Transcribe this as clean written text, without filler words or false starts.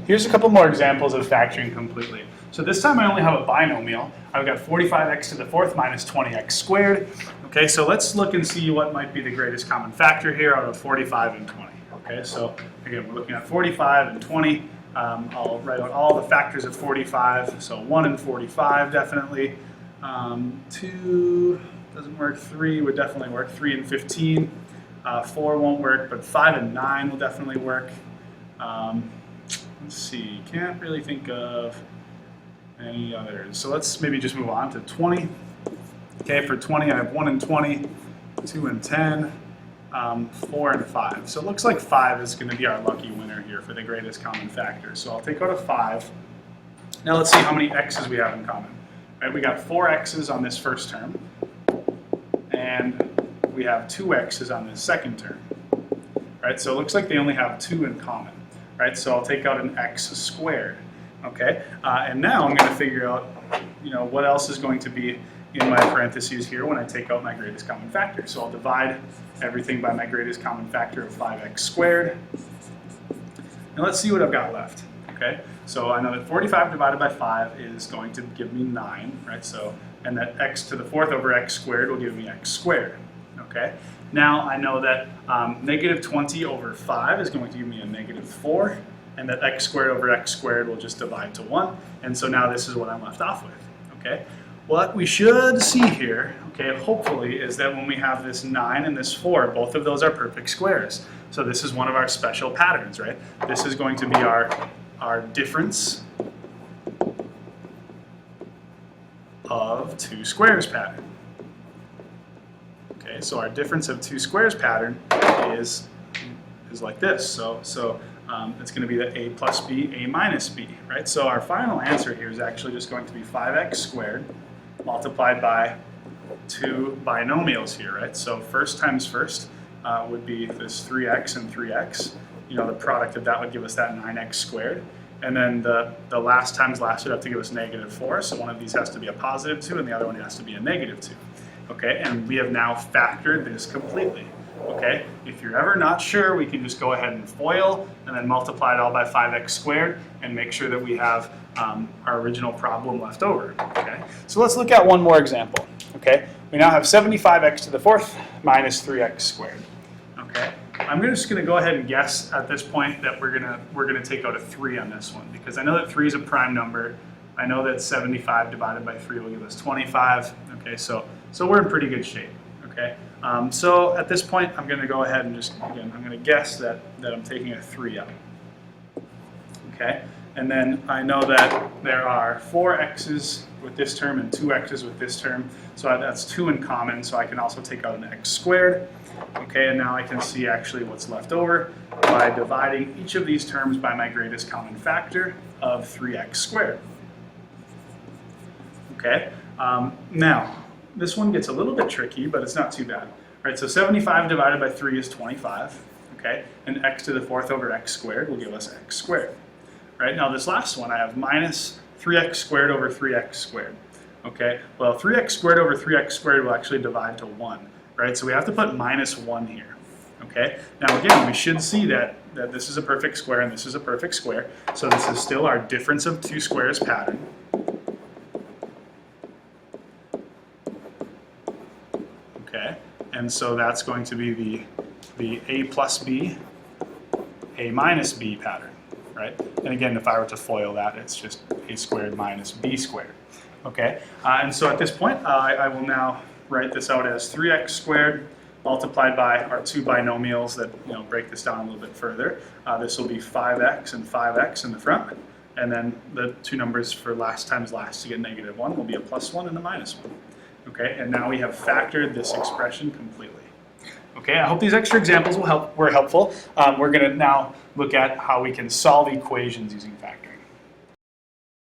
here's a couple more examples of factoring completely. So this time I only have a binomial. I've got 45x to the fourth minus 20x squared. Okay, so let's look and see what might be the greatest common factor here out of 45 and 20. Okay, so again, we're looking at 45 and 20. I'll write out all the factors of 45. So 1 and 45 definitely. 2 doesn't work. 3 would definitely work. 3 and 15. 4 won't work, but 5 and 9 will definitely work. Let's see, can't really think of any others. So let's maybe just move on to 20. Okay, for 20 I have 1 and 20, 2 and 10, 4 and 5. So it looks like 5 is going to be our lucky winner here for the greatest common factor. So I'll take out a 5. Now let's see how many x's we have in common. Right, we got 4 x's on this first term, and we have 2 x's on this second term. Right, so it looks like they only have 2 in common. Right, so I'll take out an x squared. Okay, and now I'm going to figure out, what else is going to be in my parentheses here when I take out my greatest common factor. So I'll divide everything by my greatest common factor of 5x squared. And let's see what I've got left. Okay, so I know that 45 divided by 5 is going to give me 9, right? So, and that x to the fourth over x squared will give me x squared. Okay, now I know that negative 20 over 5 is going to give me a negative 4, and that x squared over x squared will just divide to 1. And so now this is what I'm left off with. Okay, what we should see here, okay, hopefully, is that when we have this 9 and this 4, both of those are perfect squares. So this is one of our special patterns, right? This is going to be our difference of two squares pattern. Okay, so our difference of two squares pattern is like this. So it's going to be the a plus b, a minus b, right? So our final answer here is actually just going to be 5x squared multiplied by two binomials here, right? So first times first would be this 3x and 3x. The product of that would give us that 9x squared. And then the last times last would have to give us negative 4. So one of these has to be a positive 2 and the other one has to be a negative 2. Okay, and we have now factored this completely. Okay, if you're ever not sure, we can just go ahead and FOIL and then multiply it all by 5x squared and make sure that we have our original problem left over. Okay, so let's look at one more example. Okay, we now have 75x to the fourth minus 3x squared. Okay, I'm just going to go ahead and guess at this point that we're gonna take out a 3 on this one, because I know that 3 is a prime number. I know that 75 divided by 3 will give us 25. Okay, so we're in pretty good shape. Okay, so at this point, I'm going to go ahead and I'm going to guess that I'm taking a 3 out. Okay, and then I know that there are 4 x's with this term and 2 x's with this term, so that's 2 in common, so I can also take out an x squared. Okay, and now I can see actually what's left over by dividing each of these terms by my greatest common factor of 3x squared. Okay, now this one gets a little bit tricky, but it's not too bad. All right, so 75 divided by 3 is 25, okay? And x to the fourth over x squared will give us x squared. Right, now this last one, I have minus 3x squared over 3x squared, okay? Well, 3x squared over 3x squared will actually divide to 1, right? So we have to put minus 1 here, okay? Now again, we should see that this is a perfect square and this is a perfect square, so this is still our difference of two squares pattern. Okay, and so that's going to be the a plus b, a minus b pattern, right? And again, if I were to FOIL that, it's just a squared minus b squared. Okay, and so at this point, I will now write this out as 3x squared multiplied by our two binomials that break this down a little bit further. This will be 5x and 5x in the front, and then the two numbers for last times last to get negative 1 will be a plus 1 and a minus 1. Okay, and now we have factored this expression completely. Okay, I hope these extra examples were helpful. We're going to now look at how we can solve equations using factoring.